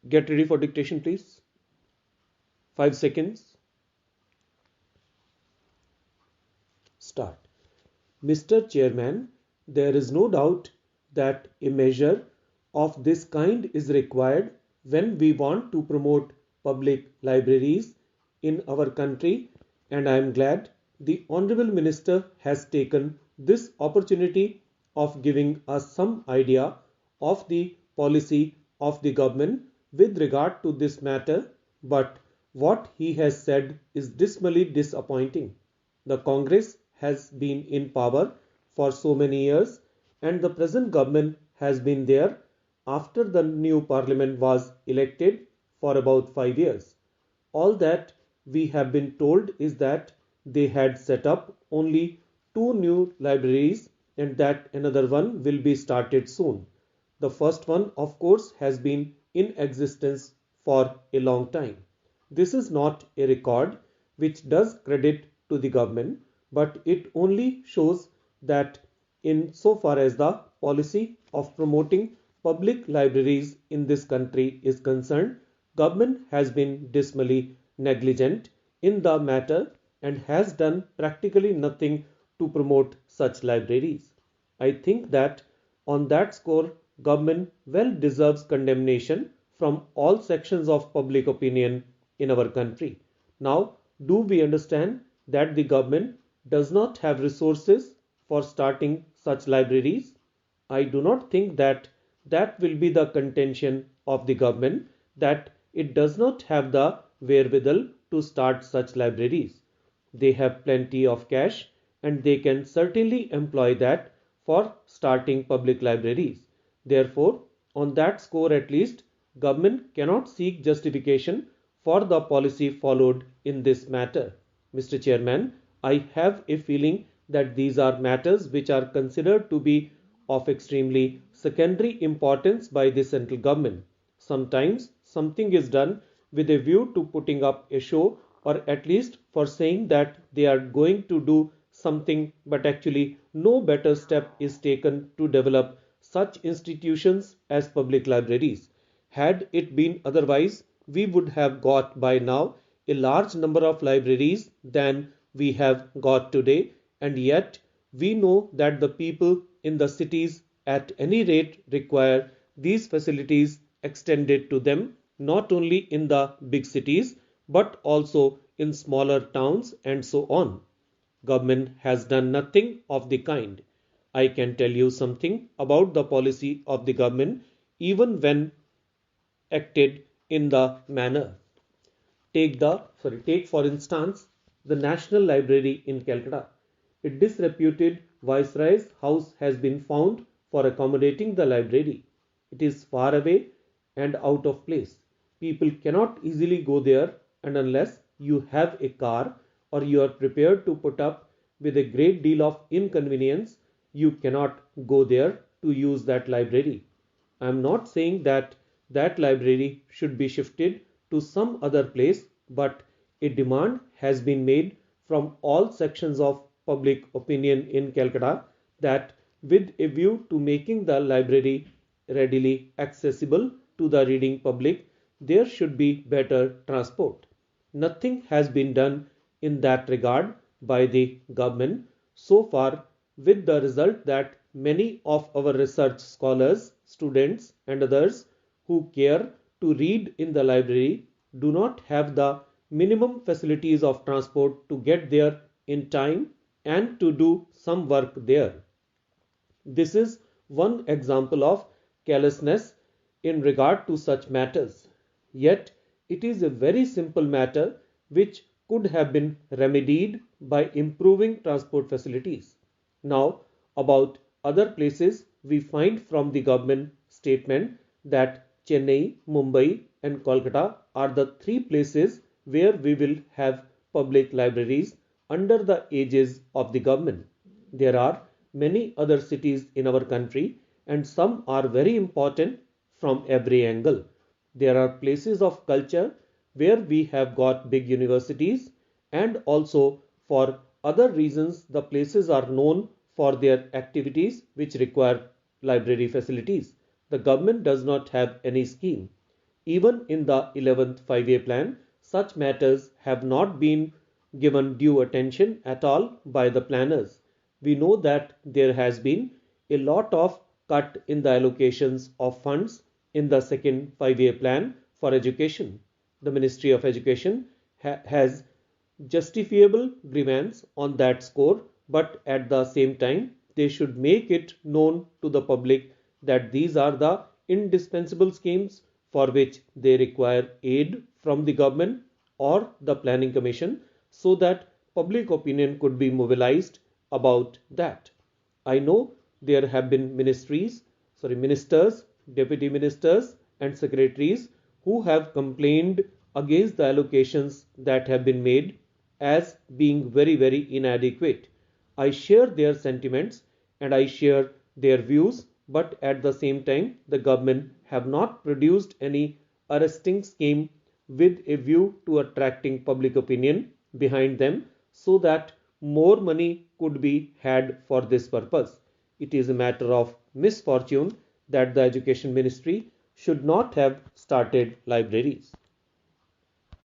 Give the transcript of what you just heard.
Get ready for dictation, please. 5 seconds. Start. Mr. Chairman, there is no doubt that a measure of this kind is required when we want to promote public libraries in our country, and I am glad the Honorable Minister has taken this opportunity of giving us some idea of the policy of the government with regard to this matter, but what he has said is dismally disappointing. The Congress has been in power for so many years, and the present government has been there after the new parliament was elected for about 5 years. All that we have been told is that they had set up only two new libraries and that another one will be started soon. The first one, of course, has been in existence for a long time. This is not a record which does credit to the government, but it only shows that in so far as the policy of promoting public libraries in this country is concerned, government has been dismally negligent in the matter and has done practically nothing to promote such libraries. I think that on that score, government well deserves condemnation from all sections of public opinion in our country. Now, do we understand that the government does not have resources for starting such libraries? I do not think that that will be the contention of the government, that it does not have the wherewithal to start such libraries. They have plenty of cash and they can certainly employ that for starting public libraries. Therefore, on that score at least, government cannot seek justification for the policy followed in this matter. Mr. Chairman, I have a feeling that these are matters which are considered to be of extremely secondary importance by the central government. Sometimes something is done with a view to putting up a show, or at least for saying that they are going to do something, but actually no better step is taken to develop such institutions as public libraries. Had it been otherwise, we would have got by now a large number of libraries than we have got today, and yet we know that the people in the cities at any rate require these facilities extended to them, not only in the big cities but also in smaller towns and so on. Government has done nothing of the kind. I can tell you something about the policy of the government even when acted in the manner. Take for instance the National Library in Calcutta. A disreputed viceroy's house has been found for accommodating the library. It is far away and out of place. People cannot easily go there, and unless you have a car or you are prepared to put up with a great deal of inconvenience, you cannot go there to use that library. I am not saying that that library should be shifted to some other place, but a demand has been made from all sections of public opinion in Calcutta that with a view to making the library readily accessible to the reading public, there should be better transport. Nothing has been done in that regard by the government so far, with the result that many of our research scholars, students, and others who care to read in the library do not have the minimum facilities of transport to get there in time and to do some work there. This is one example of carelessness in regard to such matters. Yet it is a very simple matter which could have been remedied by improving transport facilities. Now, about other places, we find from the government statement that Chennai, Mumbai, and Kolkata are the three places where we will have public libraries under the aegis of the government. There are many other cities in our country, and some are very important from every angle. There are places of culture where we have got big universities, and also for other reasons, the places are known for their activities which require library facilities. The government does not have any scheme. Even in the 11th five-year plan, such matters have not been given due attention at all by the planners. We know that there has been a lot of cut in the allocations of funds in the second five-year plan for education. The Ministry of Education has justifiable grievance on that score, but at the same time, they should make it known to the public that these are the indispensable schemes for which they require aid from the government or the planning commission, so that public opinion could be mobilized about that. I know there have been ministers, deputy ministers, and secretaries who have complained against the allocations that have been made as being very, very inadequate. I share their sentiments and I share their views, but at the same time, the government have not produced any arresting scheme with a view to attracting public opinion behind them so that more money could be had for this purpose. It is a matter of misfortune that the education ministry should not have started libraries.